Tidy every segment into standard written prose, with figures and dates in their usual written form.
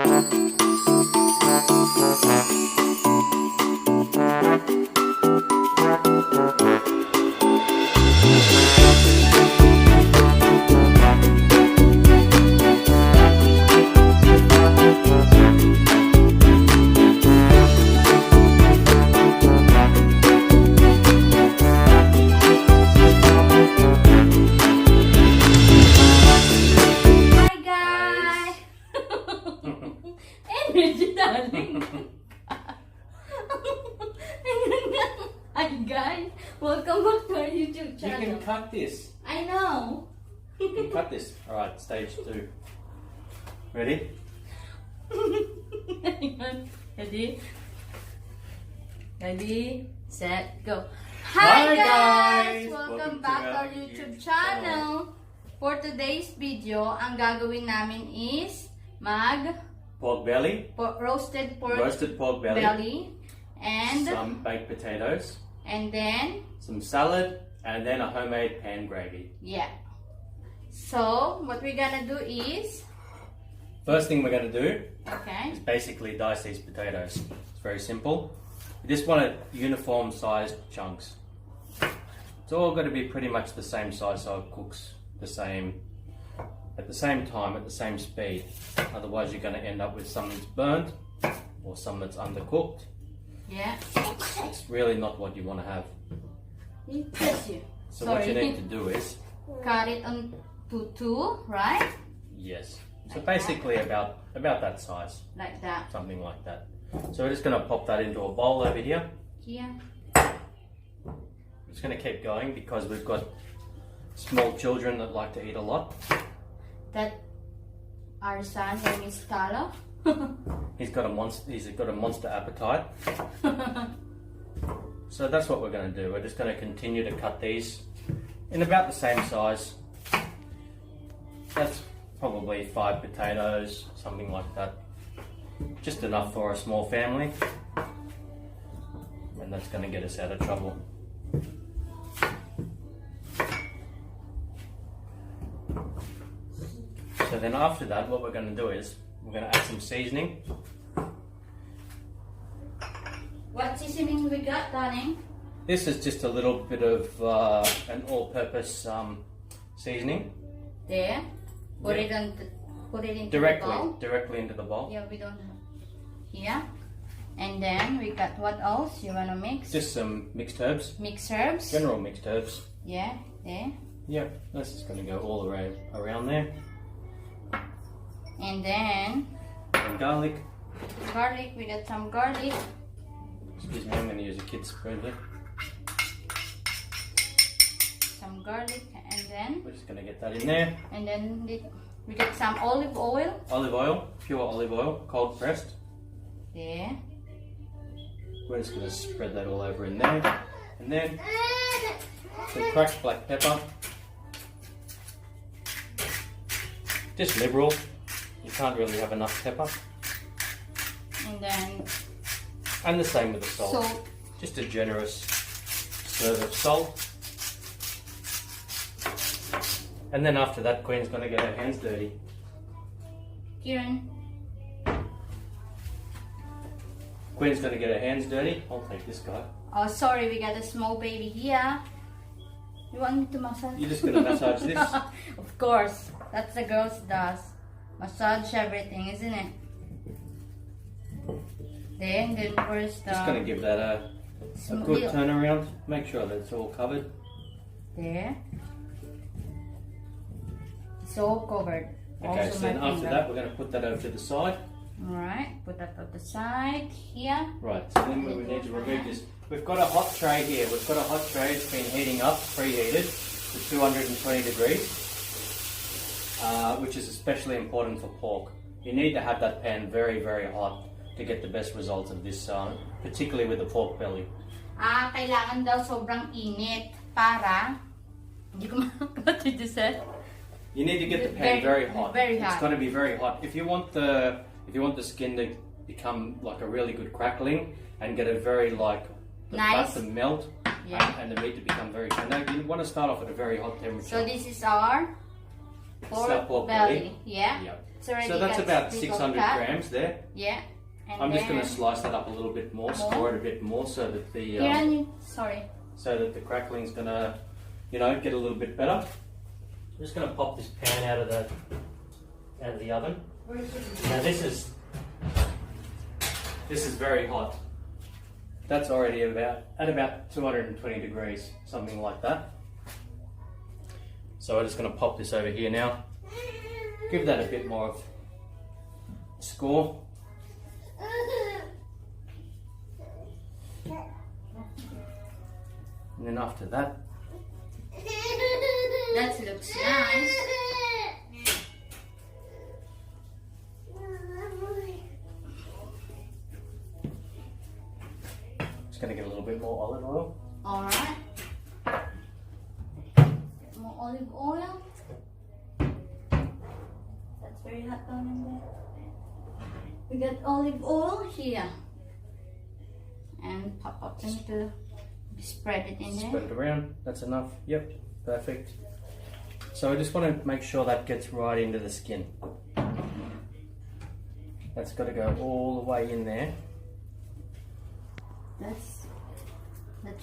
Hi guys, welcome back to our YouTube channel. You can cut this. I know. You can cut this. Alright, stage 2. Ready? Hang on. Ready, set, go. Hi guys! Welcome back to our YouTube channel. For today's video, ang gagawin namin is pork belly, roasted pork belly, and some baked potatoes, and then some salad, and then a homemade pan gravy. Yeah. So what we're gonna do is, first thing we're gonna do is basically dice these potatoes. It's very simple. You just want it uniform sized chunks. It's all got to be pretty much the same size so it cooks the same at the same time, at the same speed. Otherwise you're going to end up with some that's burnt or some that's undercooked. Yeah. It's really not what you want to have. So what you need to do is cut it on two, right? Yes. So basically about that size. Like that. Something like that. So we're just going to pop that into a bowl over here. Yeah. I'm just going to keep going because we've got small children that like to eat a lot. That our son name is Tala. He's got a monster appetite. So that's what we're going to do. We're just going to continue to cut these in about the same size. That's probably 5 potatoes, something like that. Just enough for a small family. And that's going to get us out of trouble. So then after that, what we're going to do is we're going to add some seasoning. What seasoning we got, darling? This is just a little bit of an all-purpose seasoning. There. Put it into directly, the bowl. Directly into the bowl. Yeah, we don't have. Here. And then we got what else you wanna mix? Just some mixed herbs. Mixed herbs. General mixed herbs. Yeah, there. Yeah, that's just going to go all around there. And then And garlic. garlic. We got some garlic. Excuse me, I'm going to use a kid's spoon here. Some garlic, and then We're just going to get that in there. and then we got some olive oil. Olive oil, pure olive oil, cold pressed. There. We're just going to spread that all over in there. And then some cracked black pepper. Just liberal. You can't really have enough pepper. And then And the same with the salt. salt. Just a generous serve of salt. And then after that, Queen's going to get her hands dirty. Kieran. Queen's going to get her hands dirty. I'll take this guy. Oh, sorry, we got a small baby here. You want me to massage? You're just going to massage this. Of course, that's the girls does. Massage everything, isn't it? Then where's the... Just going to give that a good turnaround. Make sure that it's all covered. There. It's all covered. Okay, Also so then my after finger. that, we're going to put that over to the side. Alright, put that on the side here. Right, so then we need to remove this. We've got a hot tray here. We've got a hot tray that's been heating up, preheated to 220 degrees, which is especially important for pork. You need to have that pan very, very hot to get the best results of this, particularly with the pork belly. Kailangan daw sobrang init para... Hindi ko what did you say? You need to get the pan very hot. Very hot. It's got to be very hot. If you want the skin to become like a really good crackling and get a very like the fat to melt and the meat to become very tender, you want to start off at a very hot temperature. So this is our pork belly. Yeah. Yep. It's already So that's got about split 600 cut. grams there. Yeah. And I'm just then- going to slice that up a little bit more, score it a bit more, so that the so that the crackling's going to, you know, get a little bit better. I'm just going to pop this pan out of the oven. Now this is very hot. That's already at about 220 degrees, something like that. So I'm just going to pop this over here now. Give that a bit more of score. And then after that, that looks nice. just going to get a little bit more olive oil. Alright. More olive oil. That's very hot down in there. We got olive oil here. And pop up into, spread it in there. Spread it around. That's enough. Yep, perfect. So I just want to make sure that gets right into the skin. That's got to go all the way in there. That's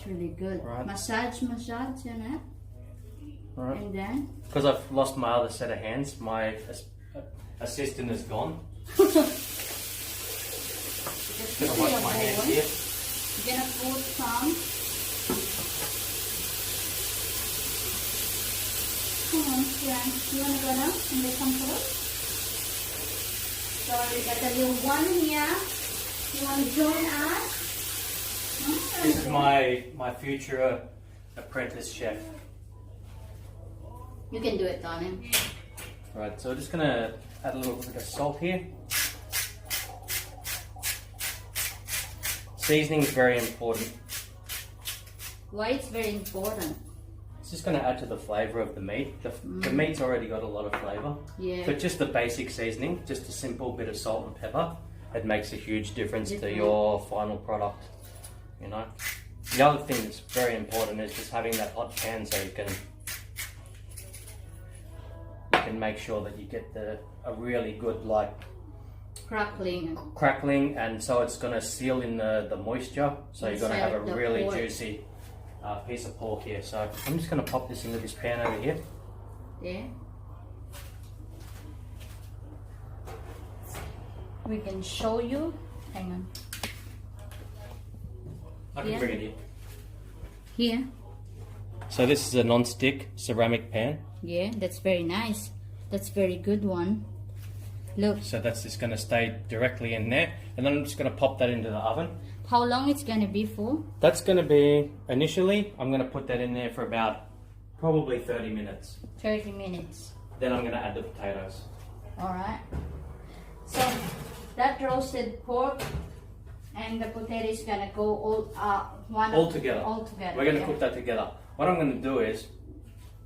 really good. Right. Massage, you know. Right. And then Because I've lost my other set of hands, my assistant is gone. just Gonna put wash your my hands bowl. here. You're gonna put some. Come on, Jan. You wanna go down and get some food? So we got a little one here. You wanna join us? This is my future apprentice chef. You can do it, Donnie. Right, so we're just gonna add a little bit of salt here. Seasoning is very important. Why it's very important? It's just going to add to the flavour of the meat. The meat's already got a lot of flavour. Yeah. But just the basic seasoning, just a simple bit of salt and pepper, it makes a huge difference to your final product. You know. The other thing that's very important is just having that hot pan so you can make sure that you get a really good crackling, and so it's going to seal in the moisture, so you're going to have a really juicy piece of pork here. So I'm just going to pop this into this pan over here. Yeah. We can show you. Hang on. I can bring it here. Here. So this is a non-stick ceramic pan. Yeah, that's very nice. That's very good one. Look. So that's just going to stay directly in there, and then I'm just going to pop that into the oven. How long it's going to be for? That's going to be, initially, I'm going to put that in there for about probably 30 minutes. 30 minutes. Then I'm going to add the potatoes. Alright. So that roasted pork and the potato is going to go all together. We're going to cook that together. What I'm going to do is,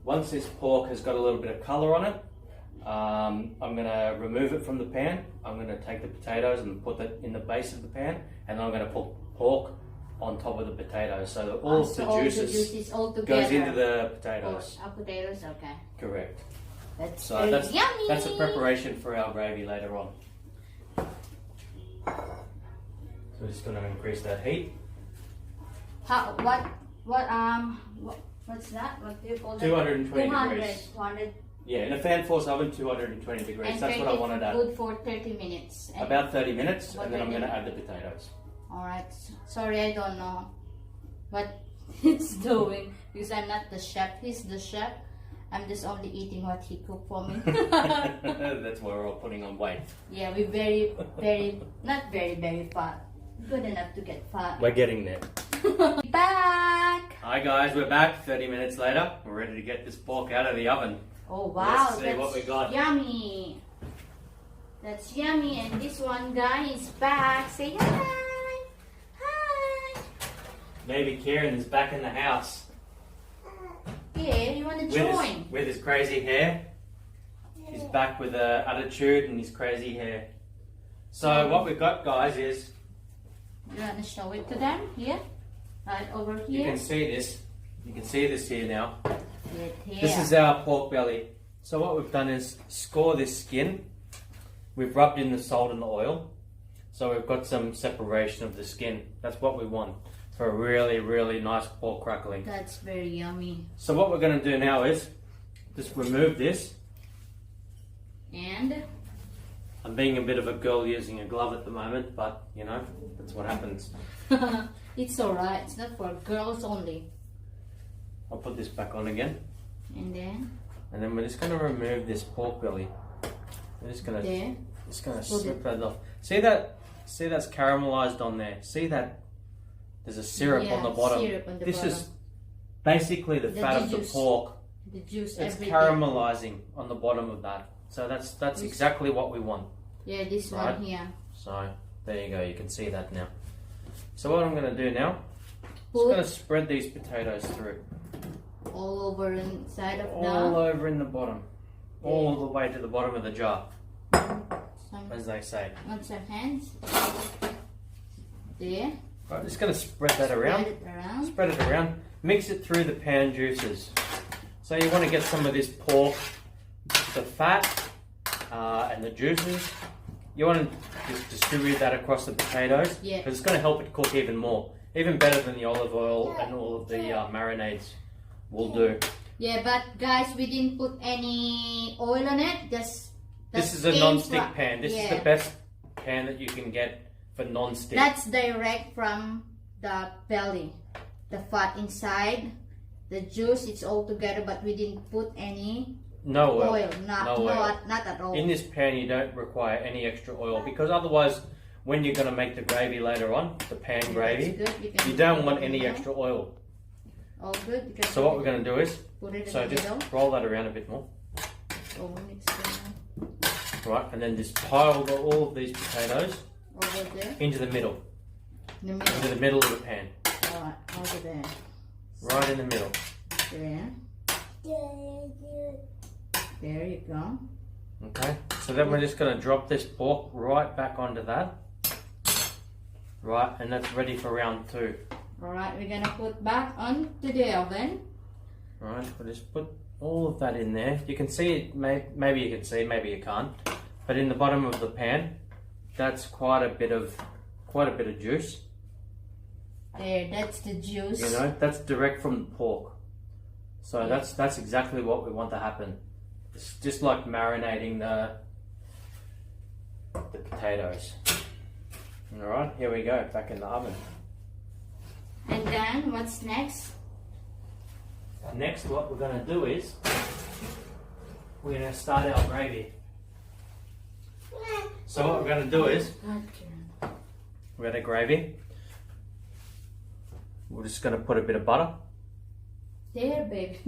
once this pork has got a little bit of colour on it, I'm going to remove it from the pan. I'm going to take the potatoes and put that in the base of the pan, and then I'm going to put pork on top of the potatoes, so that all the juices goes into the potatoes. Potatoes, okay. Correct. That's yummy. That's a preparation for our gravy later on. So we're just going to increase that heat. What's that? What do you call that? 220 degrees. 200. Yeah, in a fan force oven, 220 degrees. And that's what I wanted to add. Good for 30 minutes. And about 30 minutes, and then I'm going to add the potatoes. Alright. Sorry, I don't know what he's doing because I'm not the chef. He's the chef. I'm just only eating what he cooked for me. That's why we're all putting on weight. Yeah, we're not very fat. Good enough to get fat. We're getting there. Back! Hi guys, we're back 30 minutes later. We're ready to get this pork out of the oven. Oh wow, Let's see that's what we got. Yummy. That's yummy, and this one guy is back. Say hi. Hi. Maybe Kieran is back in the house. Yeah, you want to join? With his crazy hair. He's back with an attitude and his crazy hair. So what we've got, guys, is... You want to show it to them? Here? Right over here? You can see this. You can see this here now. Here. This is our pork belly. So what we've done is score this skin. We've rubbed in the salt and the oil. So we've got some separation of the skin. That's what we want for a really, really nice pork crackling. That's very yummy. So what we're going to do now is just remove this. And? I'm being a bit of a girl using a glove at the moment, but you know, that's what happens. It's alright. It's not for girls only. I'll put this back on again. And then we're just going to remove this pork belly. We're just going to slip that off. See that's caramelized on there. See that there's a syrup on the bottom. This is basically the fat of the pork. The juice. It's caramelizing on the bottom of that. So that's exactly what we want. Yeah, this one here. So there you go. You can see that now. So what I'm going to do now, I'm just going to spread these potatoes through. All over inside of all over in the bottom. All the way to the bottom of the jar. As they say. Want some hands? There. Right, just going to spread that around. Spread it around. Mix it through the pan juices. So you want to get some of this pork, the fat, and the juices. You want to just distribute that across the potatoes. Yeah. Because it's going to help it cook even more. Even better than the olive oil and all of the marinades will do. Yeah, but guys, we didn't put any oil on it. This is a non-stick pan. This is the best pan that you can get for non-stick. That's direct from the belly. The fat inside, the juice, it's all together, but we didn't put any oil. Not at all. In this pan, you don't require any extra oil because otherwise, when you're going to make the gravy later on, the pan gravy, you don't want any extra oil. All good. Because so what we're going to do is, put it just roll that around a bit more. Right, and then just pile all of these potatoes over there into the middle. Into the middle of the pan. Alright, over there. Right in the middle. There. There you go. Okay, so then we're just going to drop this pork right back onto that. Right, and that's ready for round 2. Alright, we're going to put back onto the oven. Right, we'll just put all of that in there. You can see it, maybe you can see, maybe you can't. But in the bottom of the pan, that's quite a bit of juice. There, that's the juice. You know, that's direct from the pork. So that's exactly what we want to happen. It's just like marinating the potatoes. Alright, here we go, back in the oven. And then, what's next? Next, what we're going to do is, we're going to start our gravy. So what we're going to do is, we're going to gravy. We're just going to put a bit of butter. There, baby.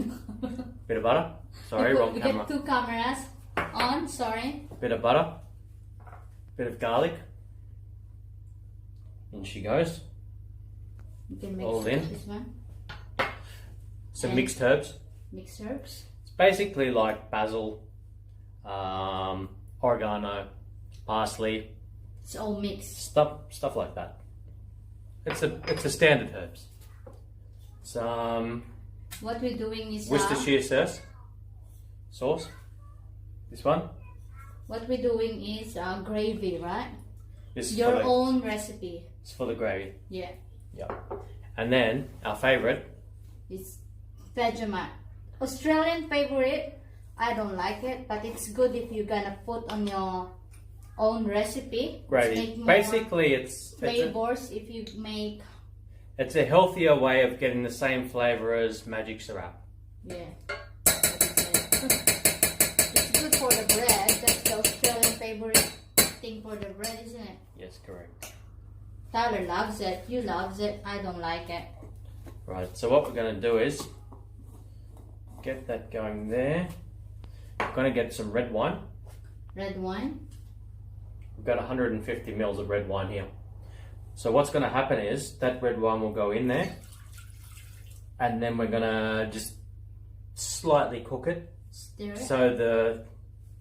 Bit of butter. Sorry, wrong camera. We got 2 cameras on, sorry. Bit of butter. Bit of garlic. In she goes. You can mix all in. This one. Some mixed herbs. Mixed herbs. It's basically like basil, oregano, parsley. It's all mixed. Stuff like that. It's a standard herbs. Some what we're doing is Worcestershire sauce. This one. What we're doing is gravy, right? This is your own recipe. It's for the gravy. Yeah. Yeah. And then our favorite is Vegemite. Australian favorite. I don't like it, but it's good if you're gonna put on your own recipe. Gravy. Basically, it's flavors if you make. It's a healthier way of getting the same flavor as magic syrup. Yeah. It's good for the bread. That's the Australian favorite thing for the bread, isn't it? Yes, correct. Tyler loves it. You loves it. I don't like it. Right. So what we're going to do is get that going there. We're going to get some red wine. Red wine. We've got 150 mils of red wine here. So what's going to happen is that red wine will go in there, and then we're going to just slightly cook it. Stir it. So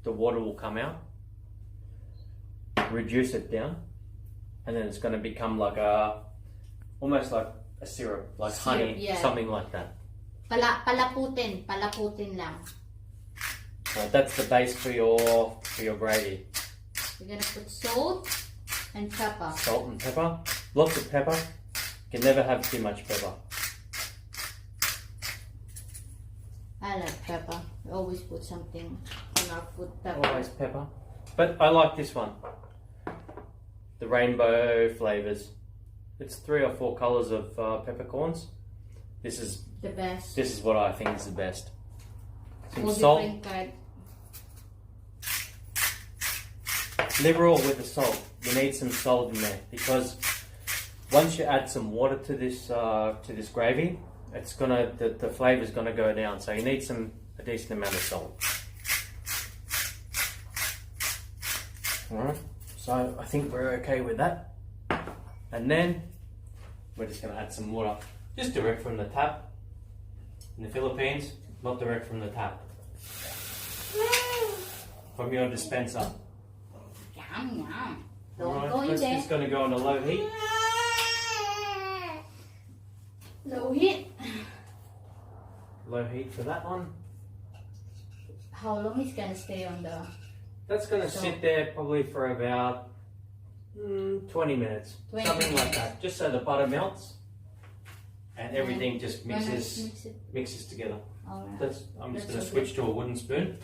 the water will come out. Reduce it down, and then it's going to become like almost like a syrup, like honey, something like that. Palaputin lang. Right, that's the base for your gravy. We're gonna put salt and pepper. Salt and pepper. Lots of pepper. You can never have too much pepper. I like pepper. We always put something on our food. Pepper. Always pepper. But I like this one. The rainbow flavors. It's 3 or 4 colors of peppercorns. This is The best. This is what I think is the best. Some All salt. different kind. Liberal with the salt. You need some salt in there because once you add some water to this gravy, it's gonna the flavor's gonna go down. So you need a decent amount of salt. All right. So I think we're okay with that. And then we're just gonna add some water, just direct from the tap. In the Philippines, not direct from the tap. From your dispenser. Yum, yum. Don't Alright, go in that's there. just going to go on a low heat. Low heat. Low heat for that one. How long is gonna stay on the... That's going to sit there probably for about 20 minutes. 20 something like minutes. that. Just so the butter melts and everything just Mix mixes together. Alright. I'm just That's going to okay. switch to a wooden spoon.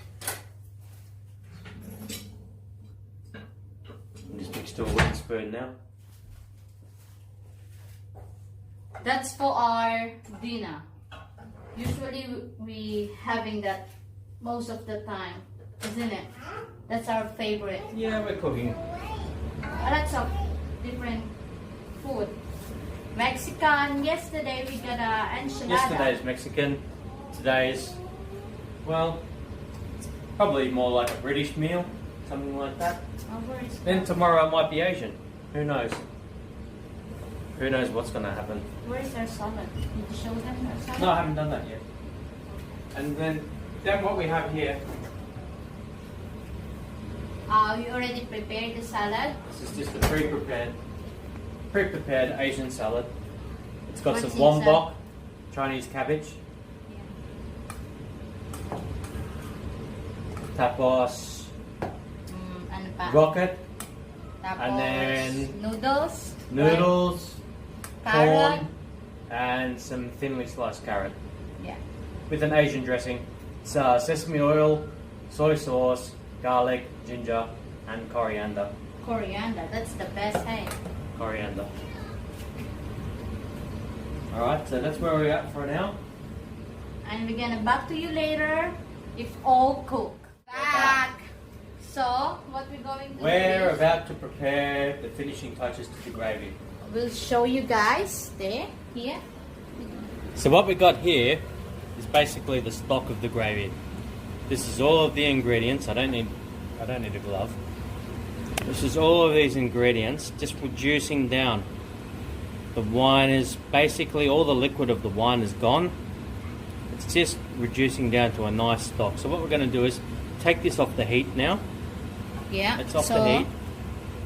Just mix to a wooden spoon now. That's for our dinner. Usually we having that most of the time, isn't it? That's our favorite. Yeah, we're cooking. Lots of different food. Mexican. Yesterday we got a enchilada. Yesterday's Mexican. Today's, well, probably more like a British meal, something like that. Oh, where is Then tomorrow it might be Asian. Who knows? Who knows what's going to happen? Where is our salad? Did you show them our salad? No, I haven't done that yet. And then what we have here, You already prepared the salad. this is just a pre-prepared Asian salad. It's got What's some wombok, inside? Chinese cabbage, Yeah. tapos, Ano pa? rocket, Tapos, and then noodles. noodles, Carrot. corn, and some thinly sliced carrot. Yeah. With an Asian dressing. It's sesame oil, soy sauce, garlic, ginger, and coriander. Coriander. That's the best, hey? Coriander. Alright, so that's where we're at for now. And we're gonna back to you later if all cook. Back. So, what we're going to do We're is about to prepare the finishing touches to the gravy. we'll show you guys there, here. So what we got here is basically the stock of the gravy. This is all of the ingredients. I don't need a glove. This is all of these ingredients just reducing down. The wine is basically all the liquid of the wine is gone. It's just reducing down to a nice stock. So what we're going to do is take this off the heat now. Yeah. It's off so, the heat.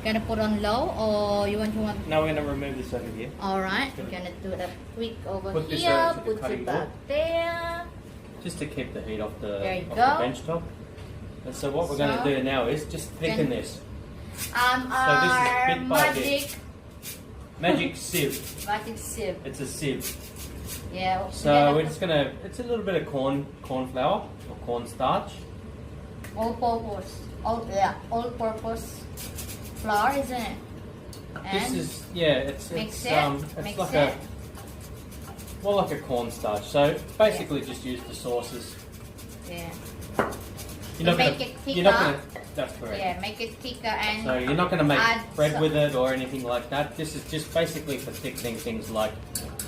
Gonna put on low or you want? Now we're going to remove this over here. Alright, we're gonna do that quick over Put this here. over to the Put cutting it back there. Just to keep the heat off the, There you off go. the bench top. And so what we're going to do now is just thicken this. Our bit by bit. magic Magic sieve. magic sieve. It's a sieve. Yeah. So we're just gonna. It's a little bit of corn flour or corn starch. all-purpose, all-purpose flour, isn't it? This And is it's mix it's it, it's mix like it. more like a corn starch. So basically, just use the sauces. yeah, You're not make gonna. it You're not thicker. gonna. That's correct. yeah, make it thicker and So you're not going to make add bread some- with it or anything like that. This is just basically for thickening things like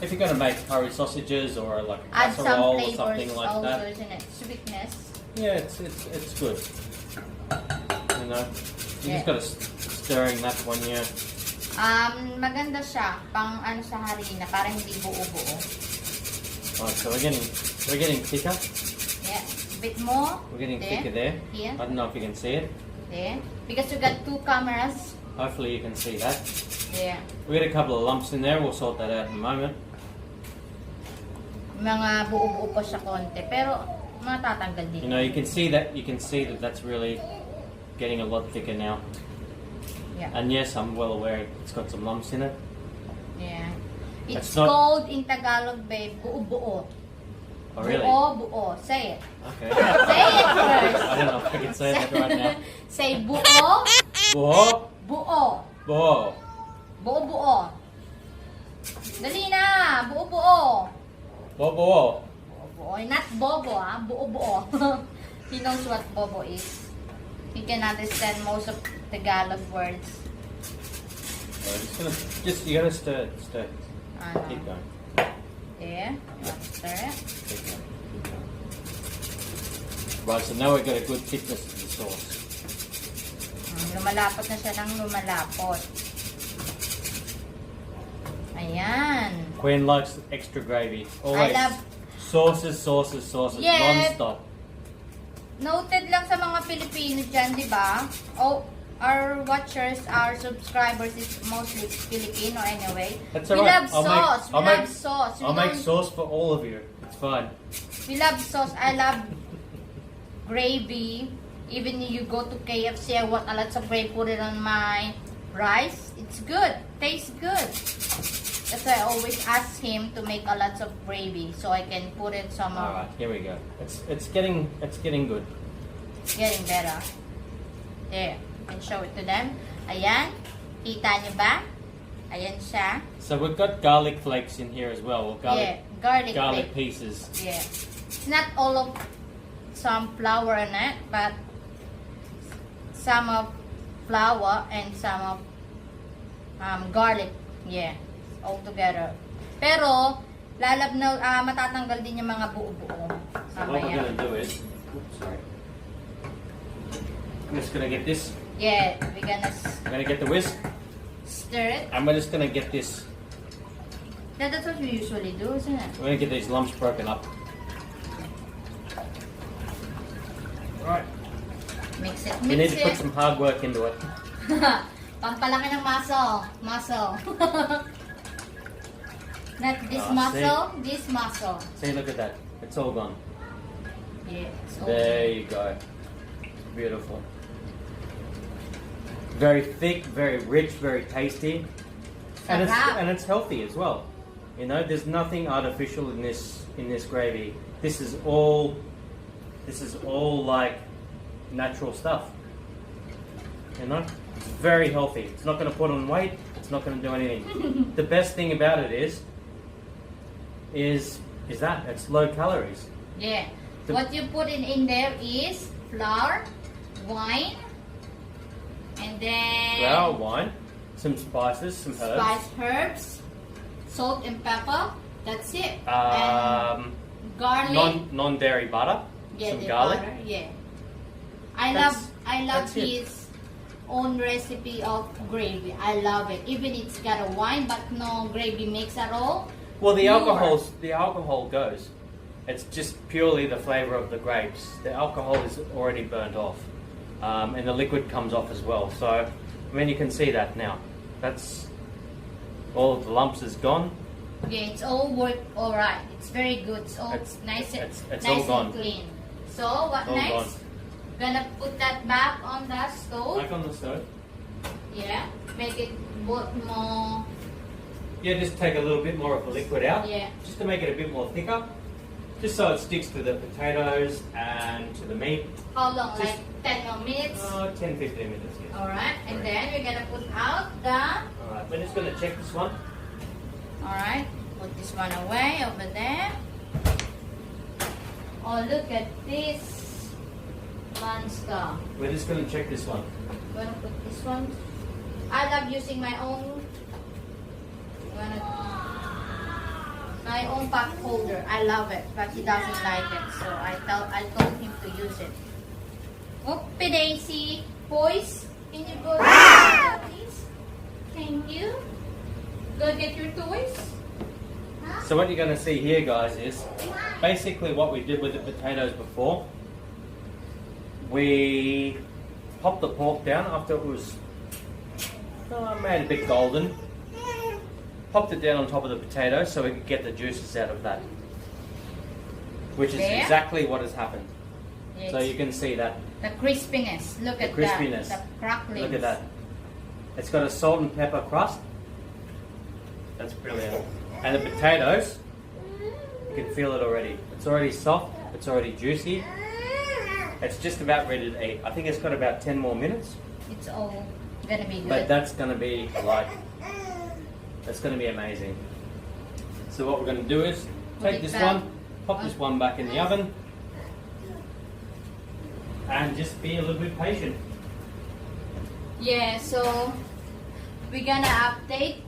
if you're going to make curry sausages or like a add some casserole or flavors something like also, that. isn't it? Sweetness. Yeah, it's good. You know, you Yeah. just got to stirring that one, yeah. Maganda siya pang ano sa harina para hindi buo-buo. Right, so we're getting thicker. Yeah, a bit more. We're getting there, thicker there. Here, I don't know if you can see it. there. Because we got two cameras. Hopefully you can see that. There. We got a couple of lumps in there. We'll sort that out in a moment. Mga buo-buo pa siya konti. Pero matatanggal din. You know, you can see that that's really getting a lot thicker now. Yeah. And yes, I'm well aware it's got some lumps in it. Yeah. That's It's not- called in Tagalog, babe, buo-buo. Oh really? Buo-buo. Say it. Okay. Say it first. I don't know if I can say that right now. Say buo, Buo, buo. buo. Buo-buo. Dali na! Buo-buo. Buo, buo. Buo. Not bobo, ah. Buo-buo. He knows what bobo is. He can understand most of Tagalog words. You gotta stir. Keep going. Yeah. Stir it. Keep going. Right, so now we've got a good thickness to the sauce. Lumalapot na siya ng lumalapot. Ayan. Queen likes extra gravy. Always. I love... Sauces, Yeah. non-stop. Noted lang sa mga Pilipino dyan, di ba? Oh, our watchers, our subscribers is mostly Filipino anyway. That's We alright. love sauce. We love sauce. I'll make sauce for all of you. It's fine. We love sauce. I love gravy. Even if you go to KFC, I want a lot of gravy, put it on my rice. It's good. Tastes good. That's why I always ask him to make a lot of gravy so I can put it some All right, here we go. It's getting good. Getting better. There. And show it to them. Ayan. Kita niyo ba? Ayan siya. So we've got garlic flakes in here as well. Or Yeah. garlic Garlic flake. pieces. Yeah. It's not all of some flour in it, but some of flour and some of garlic. Yeah. All together. Pero, matatanggal din yung mga buo-buo. So what we're gonna do is, sorry. I'm just gonna get this. Yeah, we're I'm gonna get the whisk, stir it. and we're just gonna get this. That's what we usually do, isn't it? We're gonna get these lumps broken up. Alright. Mix it, You need mix to put it. some hard work into it. Pampalaki ng muscle. Muscle. Not this Ah, muscle, this muscle. See, look at that. It's all gone. Yeah. So There you go. Beautiful. Very thick, very rich, very tasty. And it's healthy as well. You know, there's nothing artificial in this gravy. This is all like natural stuff. You know? It's very healthy. It's not going to put on weight. It's not going to do anything. The best thing about it is that it's low calories. yeah. What you put in there is flour, wine, and then Flour, wine, some spices, some herbs. herbs, salt and pepper. That's it. And garlic. Non-dairy butter. Yeah, Some the garlic. butter, yeah. I That's- love that's it. his own recipe of gravy. I love it. Even it's got a wine but no gravy mix at all. Well, the More. alcohol goes. It's just purely the flavor of the grapes. The alcohol is already burnt off, and the liquid comes off as well. So, I mean, you can see that now. That's all of the lumps is gone. Yeah, it's all worked all right. It's very good. It's all nice and it's nice all gone. and clean. So what All next? Gonna put that back on the stove. Back on the stove. Yeah, make it both more. Yeah, just take a little bit more of the liquid out. Yeah. Just to make it a bit more thicker. Just so it sticks to the potatoes and to the meat. How long? Just- Like 10 more minutes. 10-15 minutes. Yes. All right, and Right. then we're gonna put out the. All right. We're just going to check this one. Alright, put this one away over there. Oh, look at this monster. We're just going to check this one. I'm gonna put this one. I love using my own pot holder. I love it, but he doesn't like it, so I told him to use it. Oopie daisy, boys, can you go please? Thank you. Go get your toys. So what you're going to see here, guys, is basically what we did with the potatoes before. We popped the pork down after it was made a bit golden. Popped it down on top of the potatoes so we could get the juices out of that. which is There. exactly what has happened. It's So you can see that. the crispiness. Look at crispiness. that. The crackling. Look at that. It's got a salt and pepper crust. That's brilliant. And the potatoes, you can feel it already. It's already soft. It's already juicy. It's just about ready to eat. I think it's got about 10 more minutes. It's all gonna be good. But that's going to be like, that's going to be amazing. So what we're going to do is Put take it this back. one, pop this one back in the oven, and just be a little bit patient. Yeah, so we're gonna update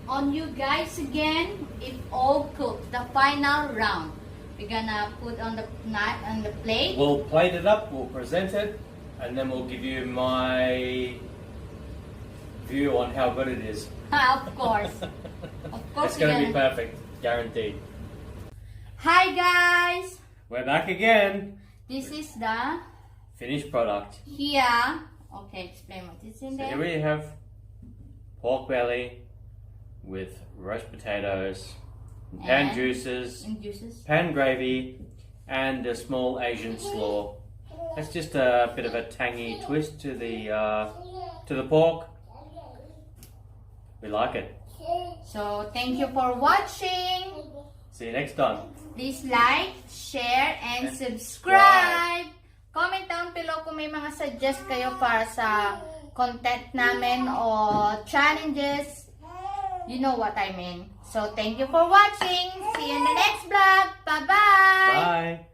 on you guys again if all cooked. The final round. We're gonna put on the knife on the plate. We'll plate it up, we'll present it, and then we'll give you my view on how good it is. Of course. Of course It's going to we're be gonna... perfect, guaranteed. Hi guys! We're back again. This is the Finished product. here. Okay, explain what is in So there. here we have pork belly with roast potatoes, pan And juices, and juices. pan gravy, and a small Asian slaw. That's just a bit of a tangy twist to the pork. We like it. So thank you for watching. See you next time. Please like, share, and subscribe. Comment down below kung may mga suggest kayo para sa content namin o challenges. You know what I mean. So thank you for watching. See you in the next vlog. Bye-bye. Bye.